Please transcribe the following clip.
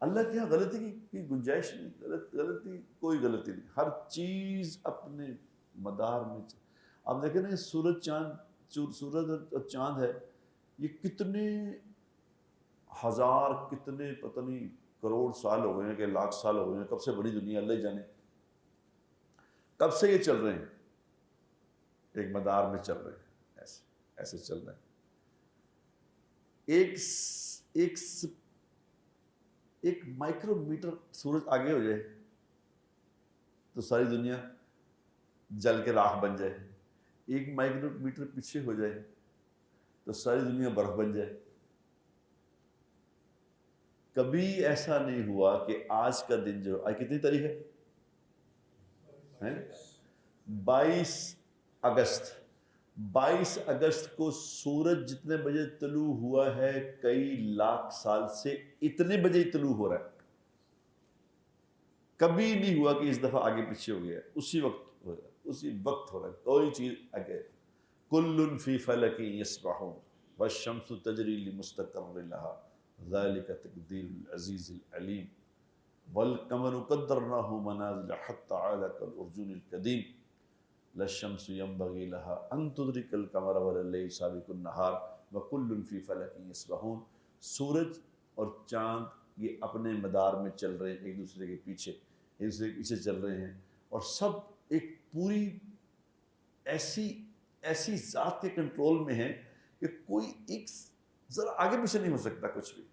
اللہ کے یہاں غلطی کی گنجائش نہیں، غلطی کوئی غلطی نہیں، ہر چیز اپنے مدار میں آپ دیکھیں نا، سورج اور چاند ہے، یہ کتنے ہزار، کتنے پتہ نہیں کروڑ سال ہو گئے ہیں کہ لاکھ سال ہو گئے ہیں، کب سے بڑی دنیا اللہ جانے، کب سے یہ چل رہے ہیں، ایک مدار میں چل رہے ہیں، ایسے چل رہے ہیں۔ ایک مائکرو میٹر سورج آگے ہو جائے تو ساری دنیا جل کے راکھ بن جائے، ایک مائکرو میٹر پیچھے ہو جائے تو ساری دنیا برف بن جائے۔ کبھی ایسا نہیں ہوا کہ آج کا دن جو آج کتنی تاریخ ہے؟ 22 اگست کو سورج جتنے بجے طلوع ہوا ہے کئی لاکھ سال سے اتنے بجے طلوع ہو رہا ہے، کبھی نہیں ہوا کہ اس دفعہ آگے پیچھے ہو گیا، اسی وقت ہو رہا ہے، اسی وقت ہو رہا ہے، کوئی چیز آگے۔ کل فی فلک یسبحون والشمس تجری لمستقر لها ذلک تقدیر العزیز العلیم والقمر قدرناہ منازل حتی عاد کالعرجون القدیم لا الشمس ينبغي لها ان تدرك القمر ولا الليل سابق النهار وكل في فلك يسبحون۔ سورج اور چاند یہ اپنے مدار میں چل رہے ہیں، ایک دوسرے کے پیچھے چل رہے ہیں، اور سب ایک پوری ایسی ذات کے کنٹرول میں ہیں کہ کوئی ایک ذرا آگے پیچھے نہیں ہو سکتا کچھ بھی۔